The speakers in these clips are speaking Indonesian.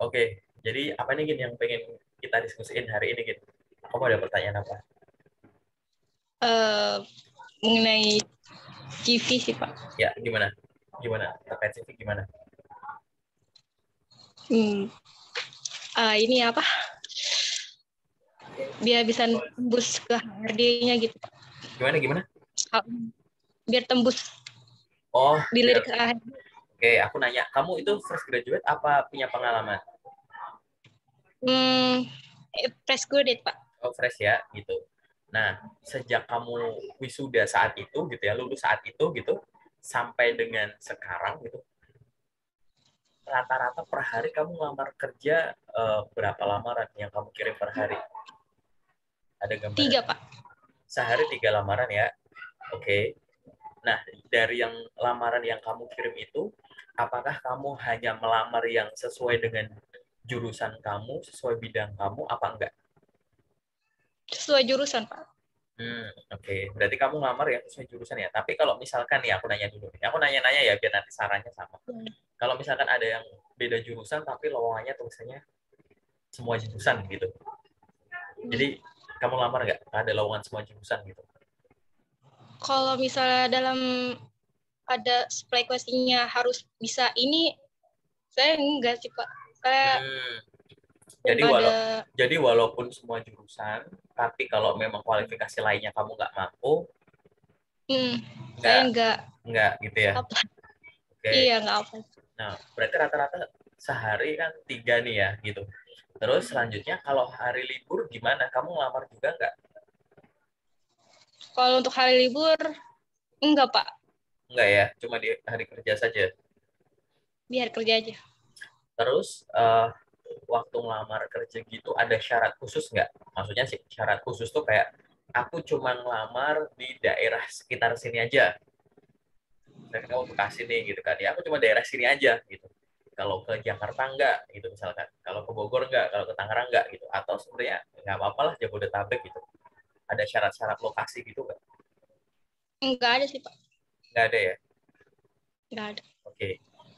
Oke, jadi apa nih Gin yang pengen kita diskusiin hari ini Gin? Kamu ada pertanyaan apa? eh Mengenai CV sih Pak. Ya, gimana? Gimana? Terkait CV gimana? Hmm, ini apa? Biar bisa tembus ke HRD-nya gitu Pak. Gimana, gimana? Biar tembus Oh, dilirik biar, ke HRD. oke, aku nanya, kamu itu fresh graduate apa punya pengalaman? Hmm, Fresh graduate Pak. Oh, fresh ya, gitu. Nah, sejak kamu wisuda saat itu, gitu ya, lulus saat itu, gitu, sampai dengan sekarang, gitu, rata-rata per hari kamu ngelamar kerja berapa lamaran yang kamu kirim per hari? Ada gambaran? 3 Pak. Sehari 3 lamaran ya? Oke. Nah, dari yang lamaran yang kamu kirim itu, apakah kamu hanya melamar yang sesuai dengan jurusan kamu, sesuai bidang kamu, apa enggak? Sesuai jurusan Pak. Oke. Berarti kamu ngelamar yang sesuai jurusan ya. Tapi kalau misalkan nih, aku nanya dulu nih. Aku nanya-nanya ya, biar nanti sarannya sama. Kalau misalkan ada yang beda jurusan, tapi lowongannya tulisannya semua jurusan gitu. Jadi, kamu lamar nggak? Ada lowongan semua jurusan gitu. Kalau misalnya dalam ada supply questionnya harus bisa ini, saya enggak sih Pak. Saya Hmm, belum jadi ada. walaupun semua jurusan, tapi kalau memang kualifikasi lainnya kamu nggak mampu, Saya nggak enggak nggak gitu ya. apa. Oke. Iya enggak apa. Nah, berarti rata-rata sehari kan 3 nih ya gitu. Terus selanjutnya kalau hari libur gimana? Kamu ngelamar juga nggak? Kalau untuk hari libur enggak Pak. Nggak ya, cuma di hari kerja saja. Biar kerja aja. Terus waktu ngelamar kerja gitu ada syarat khusus nggak? Maksudnya sih syarat khusus tuh kayak aku cuma ngelamar di daerah sekitar sini aja. Misalkan kamu Bekasi nih gitu kan. Ya aku cuma daerah sini aja gitu. Kalau ke Jakarta enggak gitu misalkan. Kalau ke Bogor enggak, kalau ke Tangerang enggak gitu. Atau sebenarnya nggak apa-apa lah Jabodetabek gitu. Ada syarat-syarat lokasi gitu nggak? Enggak ada sih Pak. Nggak ada ya? Enggak ada. Oke.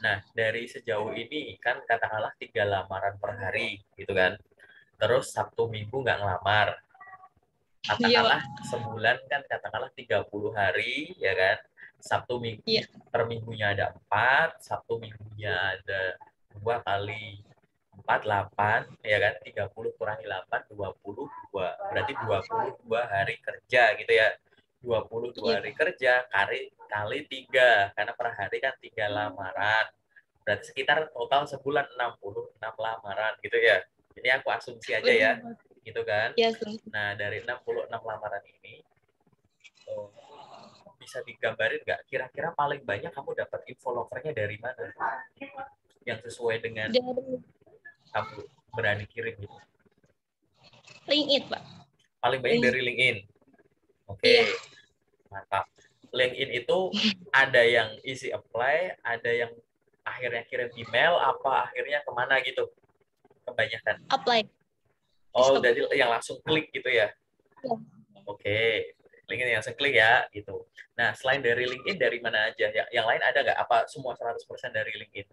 Nah, dari sejauh ini kan katakanlah 3 lamaran per hari gitu kan. Terus Sabtu Minggu nggak ngelamar. Iya Pak. Katakanlah sebulan kan katakanlah 30 hari ya kan. Sabtu Minggu Iya. per minggunya ada 4, Sabtu Minggunya ada 2 kali 4 8 ya kan, 30 kurangi 8 22, berarti 22 hari kerja gitu ya. 22 Iya hari Pak. kerja kali 3 karena per hari kan 3 lamaran. Berarti sekitar total sebulan 66 lamaran gitu ya. Ini aku asumsi aja ya, Betul. gitu kan. Iya, Nah, dari 66 lamaran ini, oh, bisa digambarin nggak kira-kira paling banyak kamu dapat info lokernya dari mana? Yang sesuai dengan dari kamu berani kirim gitu. LinkedIn Pak. Paling banyak LinkedIn. dari LinkedIn. Oke, Iya. mantap. LinkedIn itu ada yang isi apply, ada yang akhirnya kirim email, apa akhirnya kemana gitu? Kebanyakan. Apply. Oh, Stop. jadi yang langsung klik gitu ya? Ya. Oke, LinkedIn yang langsung klik ya, gitu. Nah, selain dari LinkedIn, dari mana aja? Yang lain ada nggak? Apa semua 100% dari LinkedIn?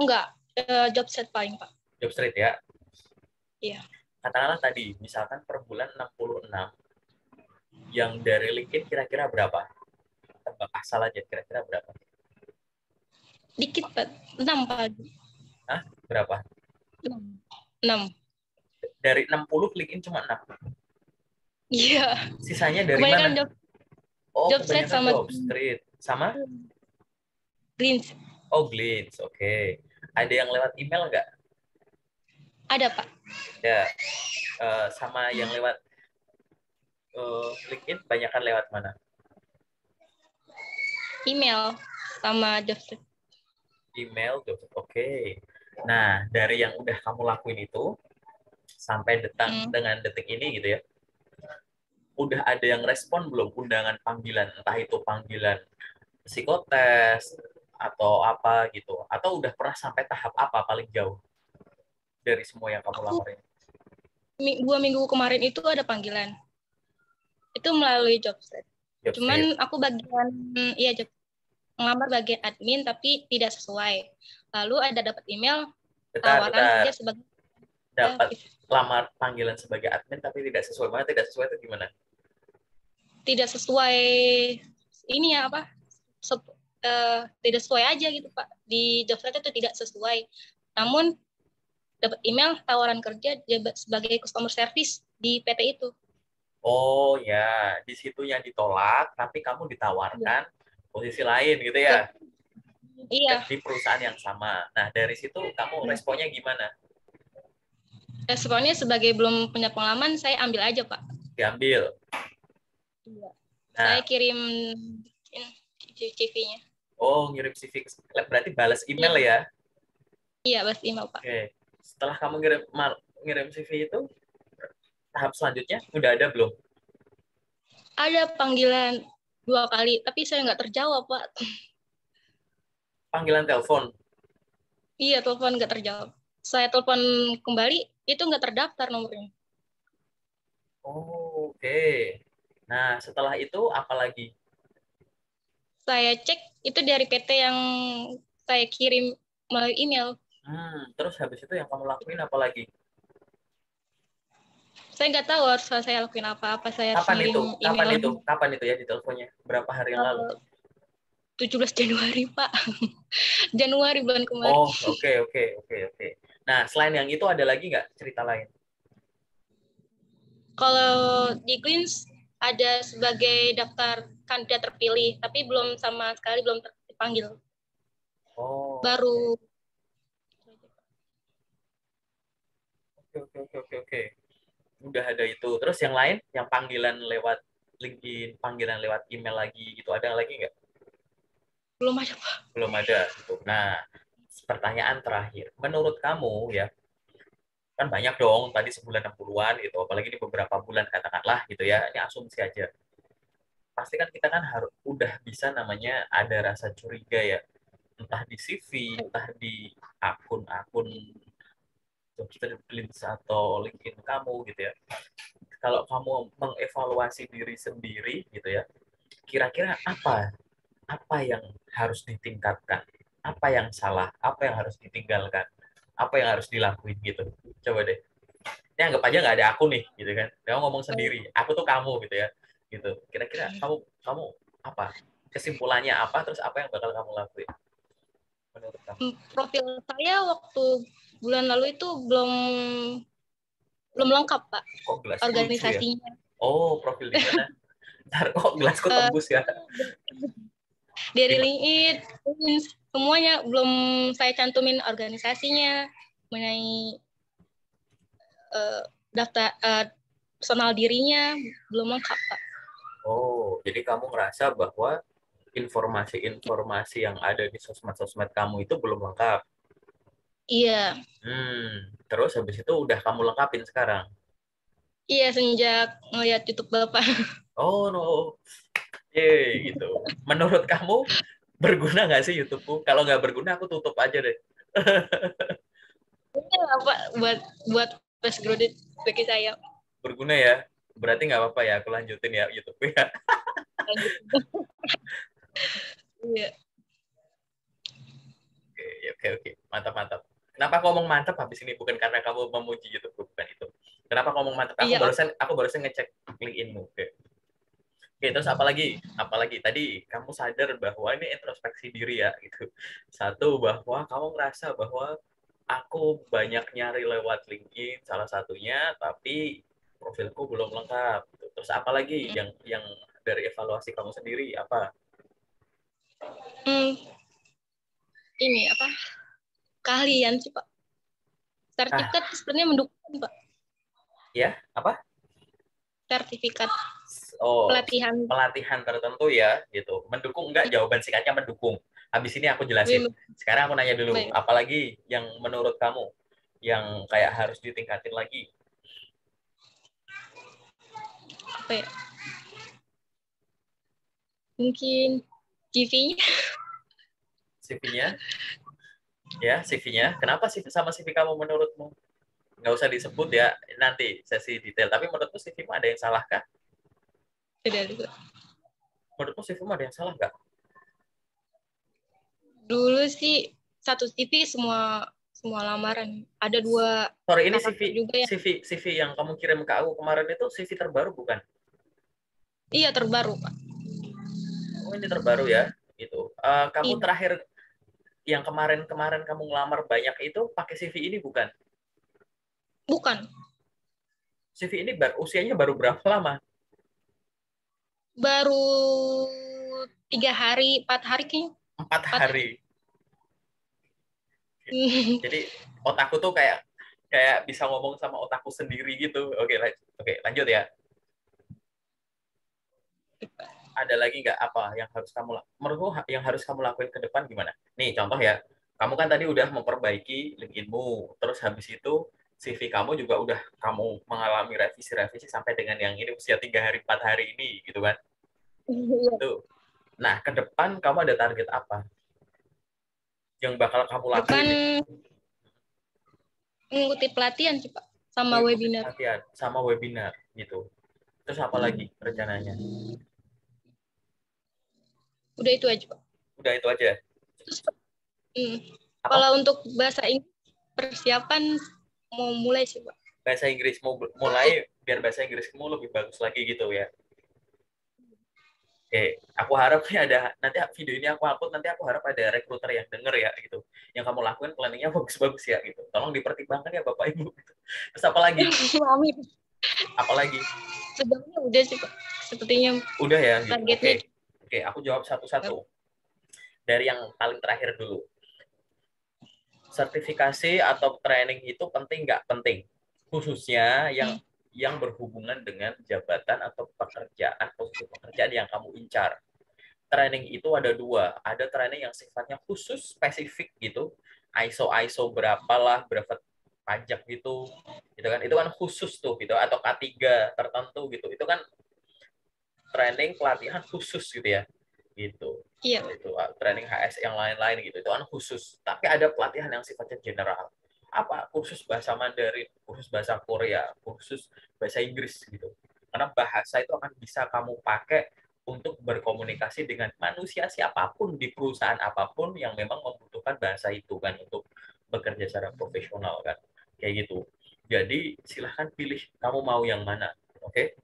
Enggak. Job set paling Pak. Jobstreet ya. Iya. Katakanlah tadi, misalkan per bulan 66, yang dari LinkedIn kira-kira berapa? Tebak asal aja, kira-kira berapa? Dikit Pak. 6 Pak. Hah? Berapa? 6. 6. Dari 60, LinkedIn cuma 6. Iya. Sisanya dari Kebanyakan mana? job Oh, job set kebanyakan sama Jobstreet. Sama? Greens. Oh, Glitch. Oke. Ada yang lewat email nggak? Ada Pak. Ya. Sama yang lewat LinkedIn, banyakan lewat mana? Email sama job set. Email, oke. Nah, dari yang udah kamu lakuin itu, sampai dengan detik ini gitu ya, udah ada yang respon belum undangan panggilan? Entah itu panggilan psikotes, atau apa gitu. Atau udah pernah sampai tahap apa paling jauh dari semua yang kamu Aku lamarin? 2 minggu kemarin itu ada panggilan. Itu melalui job set. Jobstreet. Cuman aku bagian ngelamar bagian admin tapi tidak sesuai. Lalu ada dapat email Bentar, tawaran bentar. kerja sebagai Dapat lamar panggilan sebagai admin tapi tidak sesuai. Mana tidak sesuai itu gimana? tidak sesuai ini ya apa tidak sesuai aja gitu Pak, di job site itu tidak sesuai, namun dapat email tawaran kerja sebagai customer service di PT itu. Oh ya, di situ yang ditolak, tapi kamu Iya. ditawarkan posisi lain gitu Ke, ya, iya. di perusahaan yang sama. Nah, dari situ kamu responnya gimana? Responnya sebagai belum punya pengalaman, saya ambil aja Pak. Diambil. Iya. Saya Nah, kirim CV-nya. oh ngirim CV, berarti balas email Iya, ya? iya bahas email Pak. Oke. Setelah kamu ngirim CV itu, tahap selanjutnya udah ada belum? Ada panggilan 2 kali, tapi saya nggak terjawab Pak. Panggilan telepon. Iya, telepon nggak terjawab. Saya telepon kembali, itu nggak terdaftar nomornya. Oh, oke. Nah, setelah itu apa lagi? Saya cek itu dari PT yang saya kirim melalui email. Terus habis itu yang kamu lakuin apa lagi? Saya nggak tahu harus saya lakuin apa saya harus Kapan ngirim itu? email Kapan itu? lagi. Kapan itu ya di teleponnya? Berapa hari yang lalu? 17 Januari Pak. Januari bulan kemarin. Oh, oke, oke, oke, oke. Nah, selain yang itu ada lagi nggak cerita lain? Kalau di Queens ada sebagai daftar kandidat terpilih, tapi belum sama sekali belum dipanggil. Oh, oke. Baru Oke, oke, oke, oke, oke. Udah ada itu. Terus yang lain, yang panggilan lewat LinkedIn, panggilan lewat email lagi gitu, ada lagi nggak? belum ada Pak. Belum ada gitu. Nah, pertanyaan terakhir. Menurut kamu ya, kan banyak dong tadi sebulan 60-an gitu, apalagi di beberapa bulan katakanlah gitu ya, ini asumsi aja. Pasti kan kita kan harus udah bisa namanya ada rasa curiga ya, entah di CV, entah di akun-akun Job atau LinkedIn kamu gitu ya. Kalau kamu mengevaluasi diri sendiri gitu ya, kira-kira apa yang harus ditingkatkan, apa yang salah, apa yang harus ditinggalkan, apa yang harus dilakuin gitu. Coba deh. Ini anggap aja nggak ada aku nih, gitu kan. Kamu ngomong sendiri, aku tuh kamu gitu ya. Gitu. Kira-kira kamu kamu apa? Kesimpulannya apa? Terus apa yang bakal kamu lakuin menurut kamu? Profil saya waktu bulan lalu itu belum belum lengkap Pak Kok gelasku lucu ya? organisasinya. Oh, profil di mana? Ntar kok gelasku Eh, tembus ya? dari Di- LinkedIn semuanya belum saya cantumin organisasinya, mengenai uh, daftar personal dirinya belum lengkap Pak. Oh, jadi kamu ngerasa bahwa informasi-informasi yang ada di sosmed-sosmed kamu itu belum lengkap. Iya, Terus habis itu udah kamu lengkapin sekarang. iya sejak ngeliat YouTube Bapak. Oh no, gitu. Menurut kamu berguna nggak sih YouTubeku? Kalau nggak berguna, aku tutup aja deh. Ini Pak buat buat fresh graduate bagi saya. Berguna ya? Berarti nggak apa-apa ya, aku lanjutin ya YouTube ya. Iya. Oke, oke, oke. Mantap, mantap. Kenapa aku ngomong mantap habis ini? Bukan karena kamu memuji YouTube, bukan itu. Kenapa ngomong mantap? Aku Iya, barusan aku barusan ngecek LinkedIn-mu. Oke. Oke, terus apa lagi? Apa lagi? Tadi kamu sadar bahwa ini introspeksi diri ya, gitu. Satu, bahwa kamu ngerasa bahwa aku banyak nyari lewat LinkedIn, salah satunya, tapi profilku belum lengkap. Gitu. Terus apa lagi yang dari evaluasi kamu sendiri? Apa? hmm, ini apa keahlian sih Pak. Ah, Sertifikat sebenarnya mendukung Pak. ya, apa? Sertifikat Oh, pelatihan. pelatihan tertentu ya, gitu. Mendukung enggak? Jawaban singkatnya mendukung. Habis ini aku jelasin. Sekarang aku nanya dulu, Baik, apalagi yang menurut kamu yang kayak harus ditingkatin lagi? apa ya? Mungkin CV-nya. CV-nya? Ya, CV-nya. Kenapa sih sama CV kamu menurutmu? Nggak usah disebut ya, nanti sesi detail. Tapi menurutmu CV-mu ada yang salah kah? Sudah juga. Menurutmu CV-mu ada yang salah nggak? Dulu sih satu CV semua semua lamaran. Ada 2 Sorry, ini karakter juga ya. CV yang kamu kirim ke aku kemarin itu CV terbaru bukan? Iya, terbaru, Pak. Oh, ini terbaru ya, gitu. Kamu Iya, terakhir yang kemarin-kemarin kamu ngelamar banyak itu pakai CV ini bukan? bukan. CV ini usianya baru berapa lama? Baru 3 hari, 4 hari kayaknya. 4 hari. 4 hari. Jadi otakku tuh kayak kayak bisa ngomong sama otakku sendiri gitu. Oke, lanjut ya. Ada lagi nggak apa yang harus kamu menurutmu yang harus kamu lakuin ke depan gimana? Nih contoh ya, kamu kan tadi udah memperbaiki LinkedIn-mu, terus habis itu CV kamu juga udah kamu mengalami revisi-revisi sampai dengan yang ini usia 3 hari 4 hari ini gitu kan? Iya. Tuh. Nah ke depan kamu ada target apa yang bakal kamu Depan lakuin nih? mengikuti pelatihan sih, Pak, sama Mengikuti webinar. pelatihan sama webinar gitu. Terus apa lagi rencananya? Udah itu aja, Pak. Udah itu aja. Terus hmm, Apa? kalau untuk bahasa Inggris persiapan mau mulai sih, Pak. Bahasa Inggris mau mulai biar bahasa Inggrismu lebih bagus lagi gitu ya. Oke, aku harap nih ada nanti video ini aku upload nanti aku harap ada rekruter yang denger ya gitu. Yang kamu lakuin planningnya bagus-bagus ya gitu. Tolong dipertimbangkan ya Bapak Ibu. Terus apa lagi? Amin. Apa lagi? Sebenarnya udah sih, Pak. Sepertinya Udah ya gitu. targetnya. Oke. Oke, aku jawab satu-satu. Dari yang paling terakhir dulu. Sertifikasi atau training itu penting nggak penting? Khususnya Hmm. yang berhubungan dengan jabatan atau pekerjaan, posisi pekerjaan yang kamu incar. Training itu ada dua. Ada training yang sifatnya khusus, spesifik gitu. ISO berapa lah, berapa pajak gitu. Gitu kan. Itu kan khusus tuh gitu atau K3 tertentu gitu. Itu kan training pelatihan khusus gitu ya. Gitu. Iya, Pak. Itu training HS yang lain-lain gitu. Itu kan khusus. Tapi ada pelatihan yang sifatnya general. Apa? Kursus bahasa Mandarin, kursus bahasa Korea, kursus bahasa Inggris gitu. Karena bahasa itu akan bisa kamu pakai untuk berkomunikasi dengan manusia siapapun di perusahaan apapun yang memang membutuhkan bahasa itu kan untuk bekerja secara profesional kan. Kayak gitu. Jadi silahkan pilih kamu mau yang mana. Oke?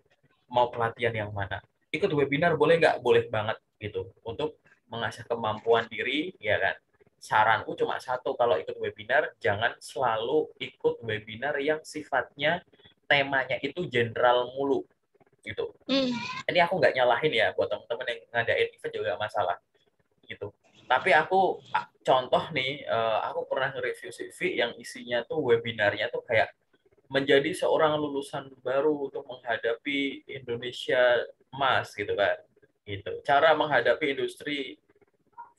Mau pelatihan yang mana. Ikut webinar boleh nggak? Boleh banget gitu. Untuk mengasah kemampuan diri, ya kan. Saranku cuma satu, kalau ikut webinar, jangan selalu ikut webinar yang sifatnya temanya itu general mulu gitu. Hmm. Ini aku nggak nyalahin ya buat teman-teman yang ngadain event juga nggak masalah gitu. Tapi aku contoh nih, aku pernah nge-review CV yang isinya tuh webinarnya tuh kayak menjadi seorang lulusan baru untuk menghadapi Indonesia emas gitu kan. Gitu. Cara menghadapi industri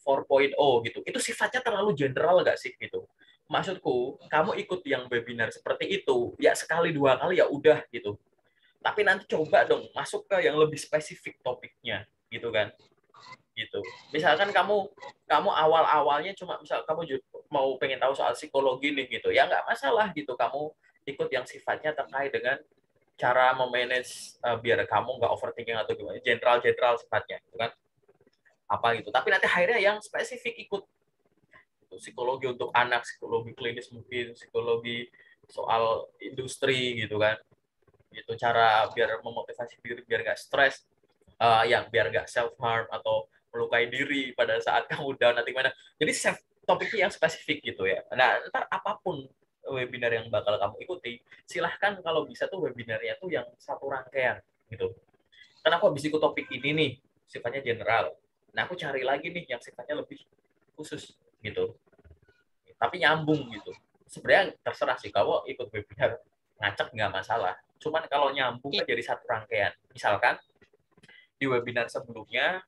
4.0 gitu. Itu sifatnya terlalu general nggak sih gitu. Maksudku, kamu ikut yang webinar seperti itu, ya sekali dua kali ya udah gitu. Tapi nanti coba dong masuk ke yang lebih spesifik topiknya gitu kan. Gitu. Misalkan kamu kamu awal-awalnya cuma misal kamu mau pengen tahu soal psikologi nih gitu. Ya nggak masalah gitu kamu ikut yang sifatnya terkait dengan cara memanage biar kamu nggak overthinking atau gimana, general sifatnya gitu kan, apa gitu. Tapi nanti akhirnya yang spesifik ikut psikologi untuk anak, psikologi klinis mungkin, psikologi soal industri gitu kan, gitu cara biar memotivasi diri biar nggak stres, yang biar nggak self harm atau melukai diri pada saat kamu down nanti mana. Jadi topiknya yang spesifik gitu ya. Nah ntar apapun webinar yang bakal kamu ikuti, silahkan kalau bisa tuh webinarnya tuh yang satu rangkaian gitu. Karena aku habis ikut topik ini nih, sifatnya general. Nah aku cari lagi nih yang sifatnya lebih khusus gitu. Tapi nyambung gitu. Sebenarnya terserah sih, kalau ikut webinar ngacak nggak masalah. Cuman kalau nyambung Iya. kan jadi satu rangkaian. Misalkan di webinar sebelumnya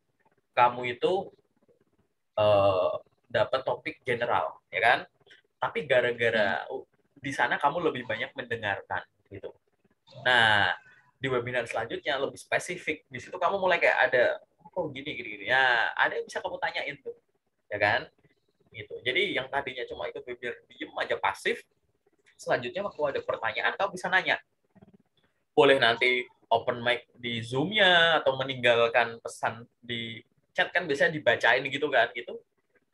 kamu itu eh, dapat topik general, ya kan? Tapi Hmm. gara-gara di sana kamu lebih banyak mendengarkan gitu. Nah, di webinar selanjutnya lebih spesifik. Di situ kamu mulai kayak ada, oh gini gini gini. Ya, ada yang bisa kamu tanyain tuh, ya kan? Gitu. Jadi yang tadinya cuma ikut webinar diem aja pasif, selanjutnya waktu ada pertanyaan kamu bisa nanya. Boleh nanti open mic di Zoom-nya atau meninggalkan pesan di chat kan biasanya dibacain gitu kan gitu.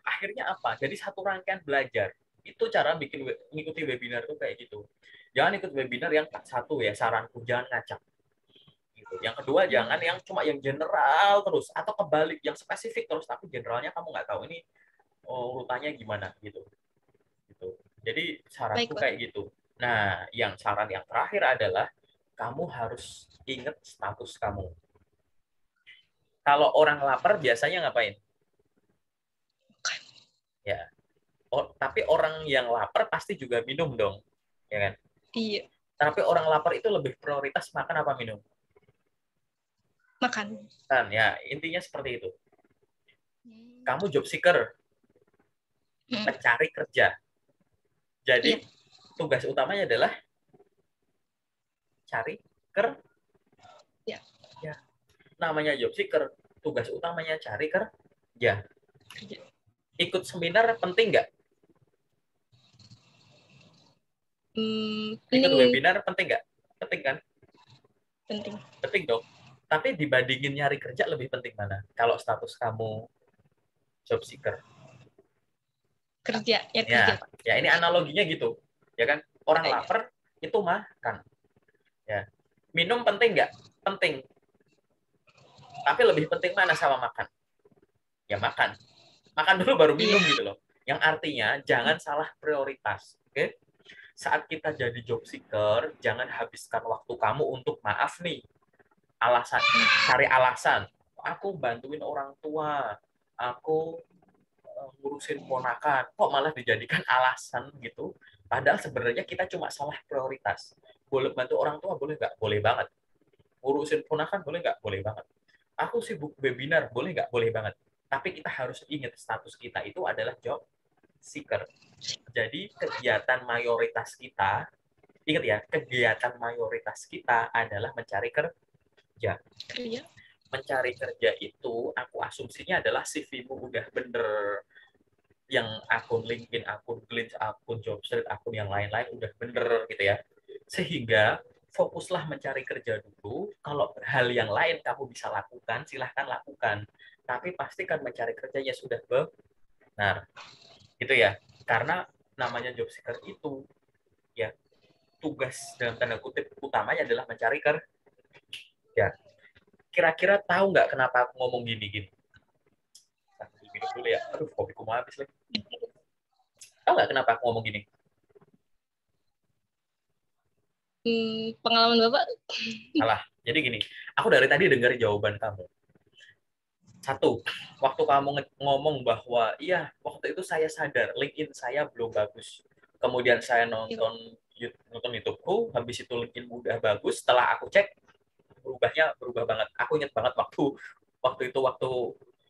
Akhirnya apa? Jadi satu rangkaian belajar. Itu cara ngikuti webinar tuh kayak gitu. Jangan ikut webinar yang satu ya, saranku jangan ngacak. Gitu. Yang kedua, jangan yang cuma yang general terus atau kebalik yang spesifik terus tapi generalnya kamu nggak tahu ini urutannya gimana gitu. Gitu. Jadi Baik, saranku Pak. kayak gitu. Nah, yang saran yang terakhir adalah kamu harus ingat status kamu. Kalau orang lapar biasanya ngapain? Ya, tapi orang yang lapar pasti juga minum dong, ya kan? Iya, Tapi orang lapar itu lebih prioritas makan apa minum? makan. Kan, ya intinya seperti itu. Hmm. Kamu job seeker, Hmm. pencari kerja. Iya, Jadi tugas utamanya adalah cari kerja. ya, Namanya job seeker, tugas utamanya cari kerja. kerja. Ikut seminar penting nggak? Ikut Mending webinar penting nggak? Penting kan? penting. Penting dong. Tapi dibandingin nyari kerja lebih penting mana? Kalau status kamu job seeker. Kerja, ya kerja, Ya, Pak. ya ini analoginya gitu. Ya kan? Orang Ya, ya. lapar itu makan. Ya. Minum penting nggak? Penting. Tapi lebih penting mana sama makan? Ya makan. Makan dulu baru Iya. minum gitu loh. Yang artinya jangan salah prioritas. Oke? Saat kita jadi job seeker, jangan habiskan waktu kamu untuk maaf nih, alasan cari alasan. Aku bantuin orang tua, aku ngurusin ponakan, kok malah dijadikan alasan gitu. Padahal sebenarnya kita cuma salah prioritas. Boleh bantu orang tua boleh nggak? Boleh banget. Ngurusin ponakan boleh nggak? Boleh banget. Aku sibuk webinar boleh nggak? Boleh banget. Tapi kita harus ingat status kita itu adalah job seeker. Jadi kegiatan mayoritas kita, ingat ya, kegiatan mayoritas kita adalah mencari kerja. Kerja. Mencari kerja itu, aku asumsinya adalah CV-mu udah bener, yang akun LinkedIn, akun Glitch, akun Jobstreet, akun yang lain-lain udah bener gitu ya. Sehingga fokuslah mencari kerja dulu. Kalau hal yang lain kamu bisa lakukan, silahkan lakukan. Tapi pastikan mencari kerjanya sudah benar. Gitu ya. Karena namanya job seeker itu ya tugas dalam tanda kutip utamanya adalah mencari kerja. Kira-kira tahu nggak kenapa aku ngomong gini-gini? Minum dulu ya. Aduh, kopiku mau habis lagi. Tahu nggak kenapa aku ngomong gini? Pengalaman Bapak. Salah. Jadi gini, aku dari tadi dengar jawaban kamu. Satu, waktu kamu ngomong bahwa iya, waktu itu saya sadar LinkedIn saya belum bagus. Kemudian saya Iya, Pak. nonton YouTubeku, habis itu LinkedIn udah bagus. Setelah aku cek, berubah banget. Aku ingat banget waktu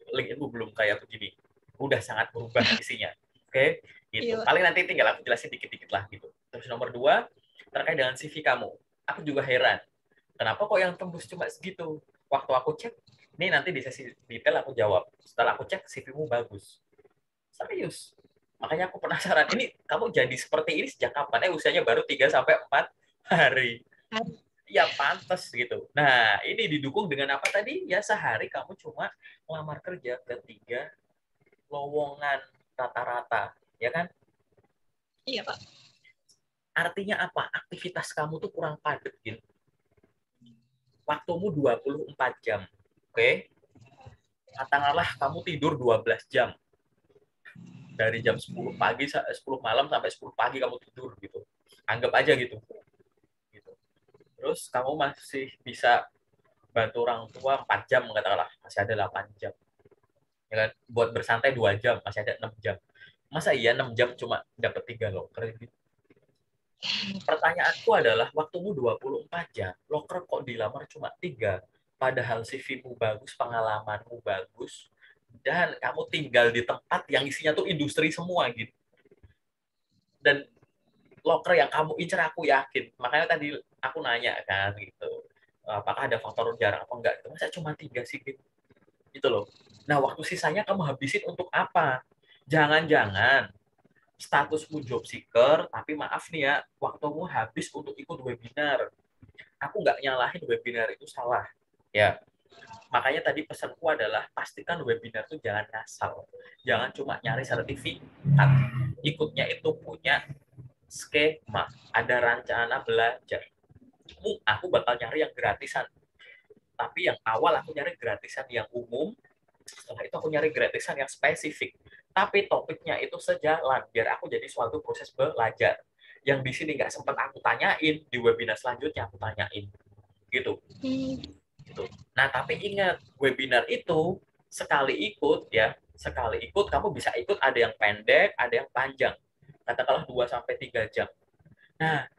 LinkedIn belum kayak begini. Udah sangat berubah isinya. Oke, Iya, gitu. Pak. Paling nanti tinggal aku jelasin dikit-dikit lah gitu. Terus nomor dua, terkait dengan CV kamu. Aku juga heran. Kenapa kok yang tembus cuma segitu? Waktu aku cek, ini nanti di sesi detail aku jawab. Setelah aku cek, CV-mu bagus. Serius. Makanya aku penasaran, ini kamu jadi seperti ini sejak kapan? Usianya baru 3 sampai 4 hari. Ya pantas gitu. Nah, ini didukung dengan apa tadi? Ya sehari kamu cuma ngelamar kerja ke 3 lowongan rata-rata. Ya kan? Iya, Pak. Artinya apa? Aktivitas kamu tuh kurang padat gitu. Waktumu 24 jam. Oke? Katakanlah kamu tidur 12 jam. Dari jam 10 pagi, 10 malam sampai 10 pagi kamu tidur gitu. Anggap aja gitu. Gitu. Terus kamu masih bisa bantu orang tua 4 jam katakanlah, masih ada 8 jam. Ya kan? Buat bersantai 2 jam, masih ada 6 jam. Masa iya 6 jam cuma dapat 3 loker gitu? Pertanyaanku adalah, waktumu 24 jam, loker kok dilamar cuma 3? Padahal CV-mu bagus, pengalamanmu bagus, dan kamu tinggal di tempat yang isinya tuh industri semua gitu. Dan loker yang kamu incer aku yakin. Makanya tadi aku nanya kan gitu. Apakah ada faktor jarang apa enggak? Masa cuma 3 sih gitu. Gitu loh. Nah, waktu sisanya kamu habisin untuk apa? Jangan-jangan statusmu job seeker, tapi maaf nih ya, waktumu habis untuk ikut webinar. Aku nggak nyalahin webinar itu salah. Ya, Makanya tadi pesanku adalah pastikan webinar tuh jangan ngasal. Jangan cuma nyari sertifikat. Ikutnya itu punya skema, ada rencana belajar. Aku bakal nyari yang gratisan. Tapi yang awal aku nyari gratisan yang umum, setelah itu aku nyari gratisan yang spesifik. Tapi topiknya itu sejalan, biar aku jadi suatu proses belajar. Yang di sini nggak sempat aku tanyain, di webinar selanjutnya aku tanyain. Gitu. Gitu. Nah, tapi ingat, webinar itu sekali ikut ya, sekali ikut kamu bisa ikut ada yang pendek, ada yang panjang. Katakanlah 2 sampai 3 jam. Nah,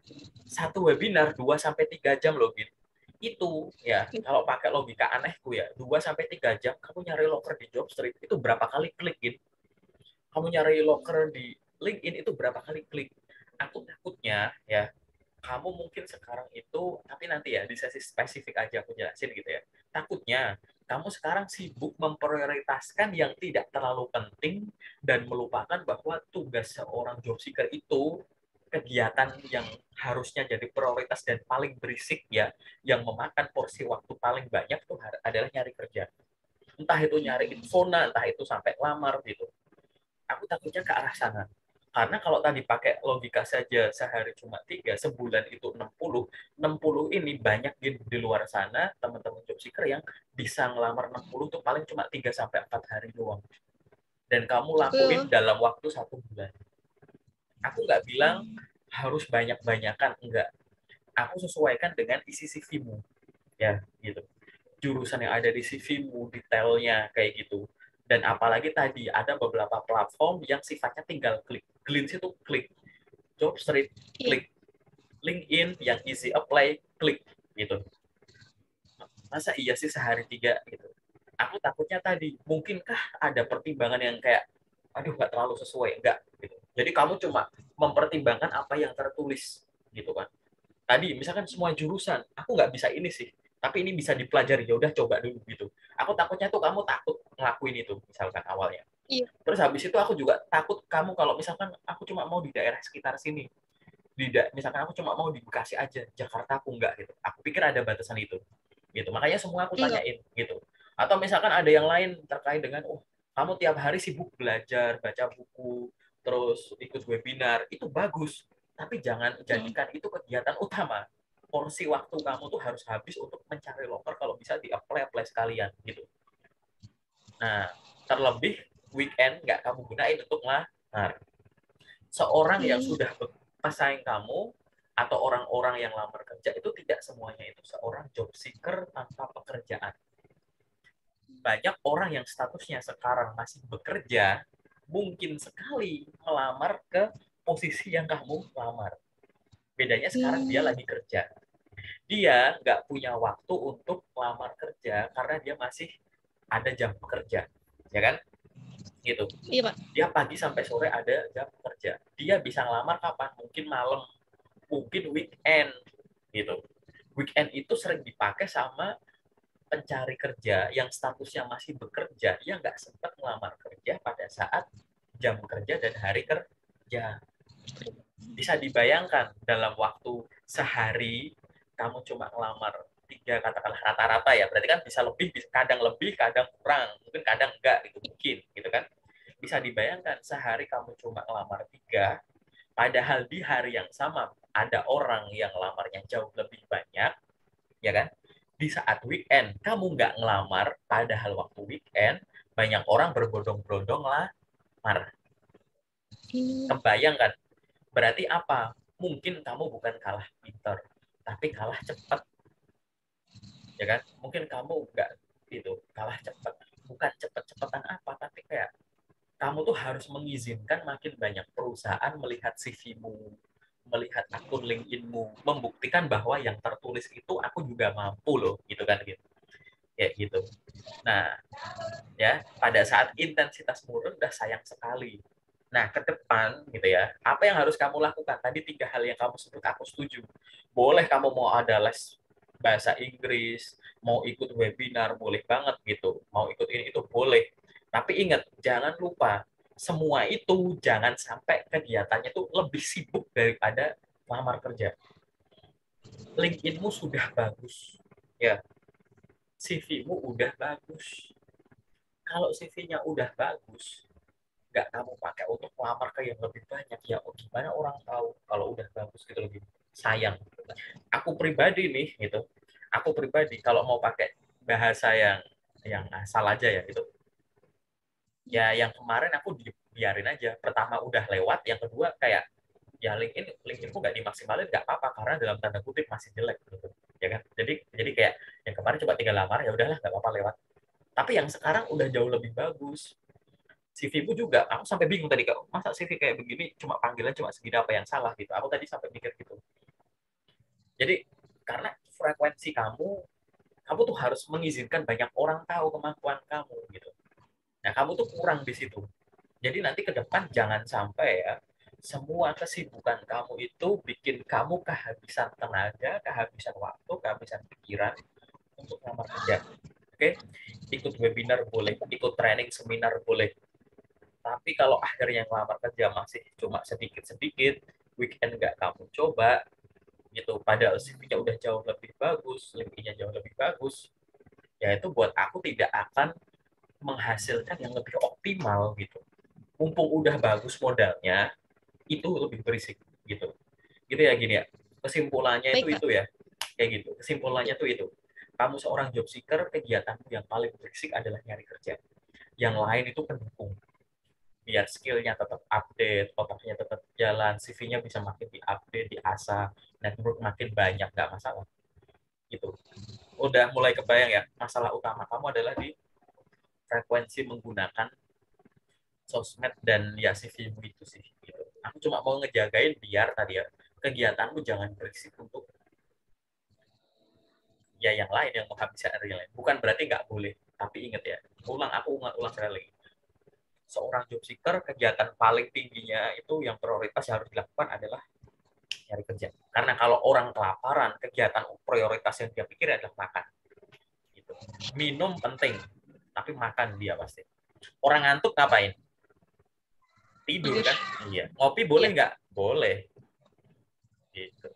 satu webinar 2 sampai 3 jam loh gitu. Itu ya, kalau pakai logika anehku ya, 2 sampai 3 jam kamu nyari loker di Jobstreet itu berapa kali klik gitu. Kamu nyari loker di LinkedIn itu berapa kali klik. Aku takutnya ya, kamu mungkin sekarang itu, tapi nanti ya di sesi spesifik aja aku jelasin gitu ya. Takutnya kamu sekarang sibuk memprioritaskan yang tidak terlalu penting dan melupakan bahwa tugas seorang job seeker itu kegiatan yang harusnya jadi prioritas dan paling berisik ya, yang memakan porsi waktu paling banyak tuh adalah nyari kerja. Entah itu nyari infona, entah itu sampai lamar gitu. Aku takutnya ke arah sana. Karena kalau tadi pakai logika saja sehari cuma 3, sebulan itu 60. 60 ini banyak di luar sana teman-teman job seeker yang bisa ngelamar 60 tuh paling cuma 3 sampai 4 hari doang. Dan kamu lakuin dalam waktu 1 bulan. Aku nggak bilang harus banyak-banyakan, enggak. Aku sesuaikan dengan isi CV-mu. Ya, gitu. Jurusan yang ada di CV-mu, detailnya kayak gitu. Dan apalagi tadi ada beberapa platform yang sifatnya tinggal klik. Glints itu klik. Jobstreet, klik. LinkedIn yang easy apply, klik. Gitu. Masa iya sih sehari 3 gitu. Aku takutnya tadi, mungkinkah ada pertimbangan yang kayak, aduh nggak terlalu sesuai, enggak. Gitu. Jadi kamu cuma mempertimbangkan apa yang tertulis. Gitu kan. Tadi misalkan semua jurusan, aku nggak bisa ini sih, tapi ini bisa dipelajari, ya udah coba dulu gitu. Aku takutnya tuh kamu takut ngelakuin itu misalkan awalnya. Iya. Terus habis itu aku juga takut kamu kalau misalkan aku cuma mau di daerah sekitar sini, misalkan aku cuma mau di Bekasi aja, Jakarta aku nggak gitu. Aku pikir ada batasan itu, gitu. Makanya semua aku Enggak. tanyain gitu. Atau misalkan ada yang lain terkait dengan, oh kamu tiap hari sibuk belajar, baca buku, terus ikut webinar, itu bagus. Tapi jangan jadikan itu kegiatan utama. Porsi waktu kamu tuh harus habis untuk mencari loker kalau bisa di-apply sekalian gitu. Nah, terlebih weekend nggak kamu gunain untuk ngelamar. Seorang yang sudah pesaing kamu atau orang-orang yang lamar kerja itu tidak semuanya itu seorang job seeker tanpa pekerjaan. Banyak orang yang statusnya sekarang masih bekerja, mungkin sekali melamar ke posisi yang kamu lamar. Bedanya sekarang dia lagi kerja. Dia nggak punya waktu untuk melamar kerja karena dia masih ada jam bekerja, ya kan? Gitu. Iya, Pak. Dia pagi sampai sore ada jam kerja. Dia bisa ngelamar kapan? Mungkin malam, mungkin weekend, gitu. Weekend itu sering dipakai sama pencari kerja yang statusnya masih bekerja, dia nggak sempat melamar kerja pada saat jam kerja dan hari kerja. Bisa dibayangkan dalam waktu sehari kamu cuma ngelamar 3, katakanlah rata-rata ya, berarti kan bisa lebih, kadang kurang, mungkin kadang enggak, itu mungkin, gitu kan. Bisa dibayangkan sehari kamu cuma ngelamar 3, padahal di hari yang sama ada orang yang lamarnya jauh lebih banyak, ya kan? Di saat weekend kamu nggak ngelamar, padahal waktu weekend banyak orang berbondong-bondong lamar. Kebayang kan? Berarti apa? Mungkin kamu bukan kalah pinter, tapi kalah cepat, ya kan? Mungkin kamu nggak itu kalah cepat, bukan cepet-cepetan apa, tapi kayak kamu tuh harus mengizinkan makin banyak perusahaan melihat CV-mu, melihat akun LinkedIn-mu, membuktikan bahwa yang tertulis itu aku juga mampu loh, gitu kan gitu. Kayak gitu. Nah, ya, pada saat intensitasmu rendah sayang sekali. Nah, ke depan gitu ya, apa yang harus kamu lakukan? Tadi 3 hal yang kamu sebut aku setuju. Boleh kamu mau ada les bahasa Inggris, mau ikut webinar, boleh banget gitu. Mau ikut ini itu boleh. Tapi ingat, jangan lupa semua itu jangan sampai kegiatannya itu lebih sibuk daripada lamar kerja. LinkedIn-mu sudah bagus. Ya, CV-mu udah bagus. Kalau CV-nya udah bagus, nggak kamu pakai untuk melamar ke yang lebih banyak, ya gimana orang tahu kalau udah bagus gitu lebih sayang. Aku pribadi nih gitu, aku pribadi kalau mau pakai bahasa yang asal aja ya gitu, ya yang kemarin aku biarin aja. Pertama udah lewat, yang kedua kayak ya LinkedIn nggak dimaksimalin nggak apa-apa karena dalam tanda kutip masih jelek gitu ya kan. Jadi kayak yang kemarin coba 3 lamar, ya udahlah nggak apa-apa lewat. Tapi yang sekarang udah jauh lebih bagus. CV-ku juga, aku sampai bingung tadi, kak, masa CV kayak begini cuma panggilan cuma segini, apa yang salah gitu. Aku tadi sampai mikir gitu. Jadi karena frekuensi kamu tuh harus mengizinkan banyak orang tahu kemampuan kamu gitu. Nah, kamu tuh kurang di situ. Jadi nanti ke depan jangan sampai ya semua kesibukan kamu itu bikin kamu kehabisan tenaga, kehabisan waktu, kehabisan pikiran untuk ngelamar kerja. Oke, ikut webinar boleh, ikut training seminar boleh. Tapi kalau akhirnya ngelamar kerja masih cuma sedikit-sedikit, weekend nggak kamu coba, gitu. Padahal CV-nya udah jauh lebih bagus, LinkedIn-nya jauh lebih bagus, ya itu buat aku tidak akan menghasilkan yang lebih optimal gitu. Mumpung udah bagus modalnya, itu lebih berisik gitu. Gitu ya gini ya. Kesimpulannya Baik, Pak. itu ya. Kayak gitu. Kesimpulannya tuh itu. Kamu seorang job seeker, kegiatanmu yang paling berisik adalah nyari kerja. Yang lain itu pendukung. Biar skillnya tetap update, otaknya tetap jalan, CV-nya bisa makin diupdate, diasah, network makin banyak, nggak masalah. Gitu. Udah mulai kebayang ya, masalah utama kamu adalah di frekuensi menggunakan sosmed dan ya CV-mu itu sih. Gitu. Aku cuma mau ngejagain biar tadi ya, kegiatanmu jangan berisik untuk ya yang lain yang menghabiskan energi lain. Bukan berarti nggak boleh, tapi ingat ya, aku ulang sekali lagi. Seorang job seeker, kegiatan paling tingginya itu yang prioritas yang harus dilakukan adalah nyari kerja. Karena kalau orang kelaparan, kegiatan prioritas yang dia pikir adalah makan. Gitu. Minum penting, tapi makan dia pasti. Orang ngantuk ngapain? Tidur Tidur. kan? Iya. Ngopi boleh Iya. nggak? Boleh. Gitu.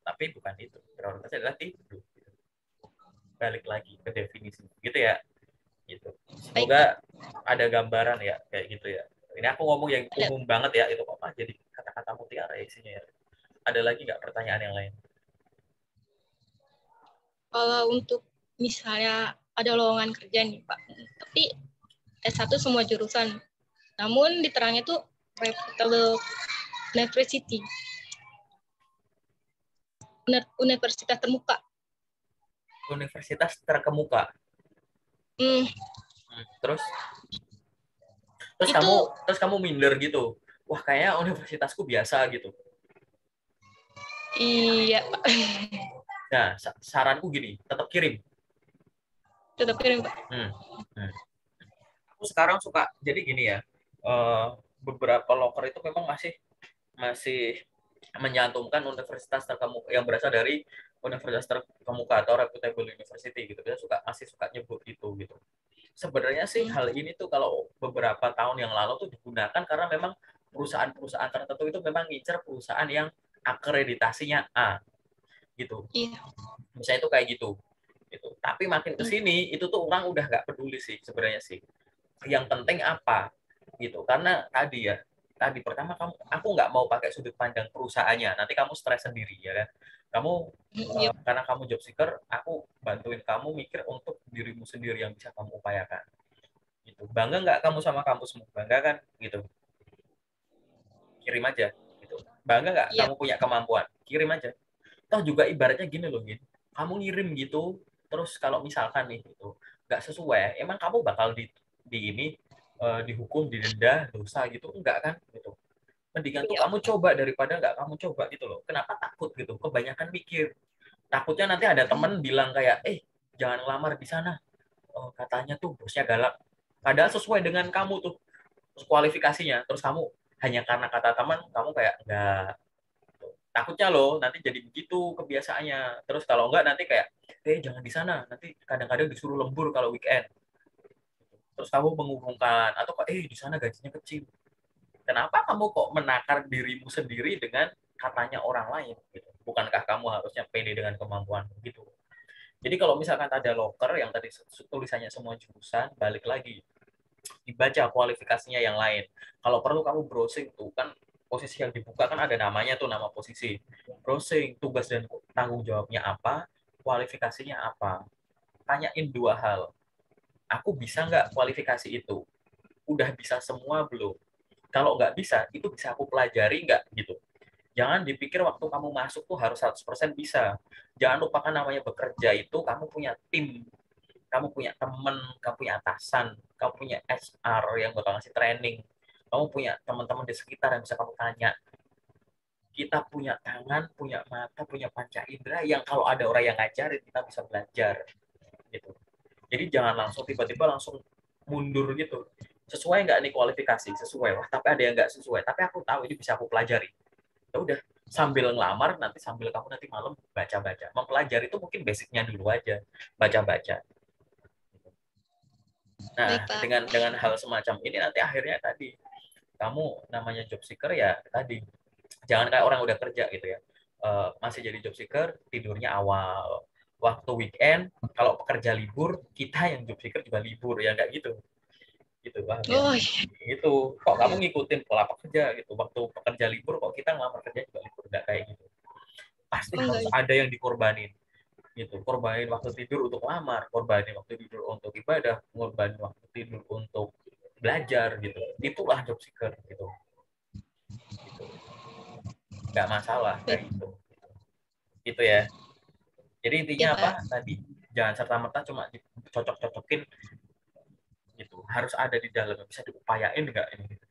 Tapi bukan itu. Prioritasnya adalah tidur. Gitu. Balik lagi ke definisi. Gitu ya. Gitu. Baik, Pak. Semoga ada gambaran ya kayak gitu ya. Ini aku ngomong yang Ada. umum banget ya, itu apa jadi kata-kata mutiara isinya ya. Ada lagi nggak pertanyaan yang lain? Kalau untuk misalnya ada lowongan kerja nih, Pak. Tapi S1 semua jurusan. Namun di terangnya tuh reputable university, universitas termuka. Universitas terkemuka. Hmm, Terus terus itu kamu terus kamu minder gitu. Wah, kayaknya universitasku biasa gitu. iya, Pak. Nah, saranku gini, tetap kirim. Tetap kirim, Pak. Hmm. Hmm. Aku sekarang suka jadi gini ya. eh, Beberapa loker itu memang masih masih menyantumkan universitas terkemuka yang berasal dari universitas terkemuka atau reputable university gitu. Kita masih suka nyebut gitu. Sebenarnya sih Hmm, hal ini tuh kalau beberapa tahun yang lalu tuh digunakan karena memang perusahaan-perusahaan tertentu itu memang ngincer perusahaan yang akreditasinya A gitu. iya. Misalnya itu kayak gitu. Gitu. Tapi makin ke Hmm, sini itu tuh orang udah nggak peduli sih sebenarnya sih. Yang penting apa gitu. Karena tadi pertama aku nggak mau pakai sudut pandang perusahaannya. Nanti kamu stres sendiri ya kan. Kamu iya. karena kamu job seeker, aku bantuin kamu mikir untuk dirimu sendiri yang bisa kamu upayakan. Gitu. Bangga nggak kamu sama kampusmu? Bangga kan? Gitu. Kirim aja. Gitu. Bangga nggak Iya. kamu punya kemampuan? Kirim aja. Toh juga ibaratnya gini loh, Gin. Kamu ngirim gitu, terus kalau misalkan nih gitu, nggak sesuai, emang kamu bakal di ini dihukum, didenda, dosa gitu? Enggak kan? Gitu. Mendingan tuh Iya. kamu coba daripada nggak kamu coba gitu loh. Kenapa takut gitu? Kebanyakan mikir. Takutnya nanti ada Hmm, temen bilang kayak, jangan ngelamar di sana. Oh, katanya tuh bosnya galak. Padahal sesuai dengan kamu tuh terus kualifikasinya. Terus kamu hanya karena kata teman, kamu kayak enggak. Takutnya loh nanti jadi begitu kebiasaannya. Terus kalau enggak nanti kayak, jangan di sana. Nanti kadang-kadang disuruh lembur kalau weekend. Terus kamu mengumumkan atau di sana gajinya kecil. Kenapa kamu kok menakar dirimu sendiri dengan katanya orang lain gitu? Bukankah kamu harusnya pede dengan kemampuan gitu? Jadi kalau misalkan ada loker yang tadi tulisannya semua jurusan, balik lagi dibaca kualifikasinya yang lain. Kalau perlu kamu browsing tuh kan posisi yang dibuka kan ada namanya tuh, nama posisi. Browsing tugas dan tanggung jawabnya apa, kualifikasinya apa. Tanyain dua hal. Aku bisa nggak kualifikasi itu? Udah bisa semua belum? Kalau nggak bisa, itu bisa aku pelajari nggak gitu. Jangan dipikir waktu kamu masuk tuh harus 100% bisa. Jangan lupakan namanya bekerja itu kamu punya tim, kamu punya teman, kamu punya atasan, kamu punya HR yang bakal ngasih training, kamu punya teman-teman di sekitar yang bisa kamu tanya. Kita punya tangan, punya mata, punya panca indera yang kalau ada orang yang ngajarin kita bisa belajar gitu. Jadi jangan langsung tiba-tiba langsung mundur gitu. Sesuai nggak nih kualifikasi? Sesuai. Wah, tapi ada yang nggak sesuai. Tapi aku tahu ini bisa aku pelajari. Ya udah, sambil ngelamar nanti sambil kamu nanti malam baca-baca. Mempelajari itu mungkin basicnya dulu aja, baca-baca. Nah, Baik, Pak. dengan hal semacam ini nanti akhirnya tadi kamu namanya job seeker ya tadi jangan kayak orang udah kerja gitu ya. Masih jadi job seeker tidurnya awal waktu weekend, kalau pekerja libur kita yang job seeker juga libur ya nggak gitu gitu paham ya. Oh, iya. Itu kok kamu ngikutin pola pekerja gitu, waktu pekerja libur kok kita ngelamar kerja juga libur, nggak kayak gitu. Pasti Oh, enggak. harus ada yang dikorbanin gitu, korbanin waktu tidur untuk lamar, korbanin waktu tidur untuk ibadah, korbanin waktu tidur untuk belajar gitu. Itulah job seeker gitu, gitu. Nggak masalah Baik, kayak gitu gitu ya. Jadi ya, intinya apa Pak. tadi, jangan serta merta cuma dicocok-cocokin gitu, harus ada di dalam, bisa diupayain nggak ini gitu.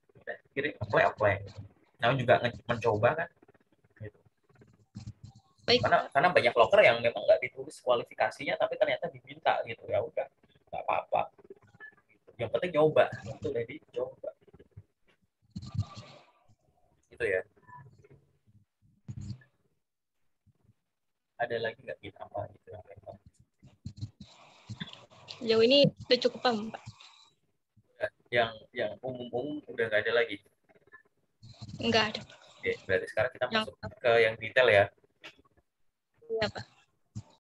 Kira apply apply, nah juga mencoba kan gitu. Baik, Pak. Karena banyak loker yang memang nggak ditulis kualifikasinya tapi ternyata diminta gitu, ya udah nggak apa-apa, yang penting nyoba itu, jadi coba gitu ya. Ada lagi nggak kita apa gitu yang Sejauh ini udah cukup paham, Pak. yang umum-umum udah nggak ada lagi. Enggak ada. Oke, berarti sekarang kita Yang, masuk ke yang detail ya. ya, Pak.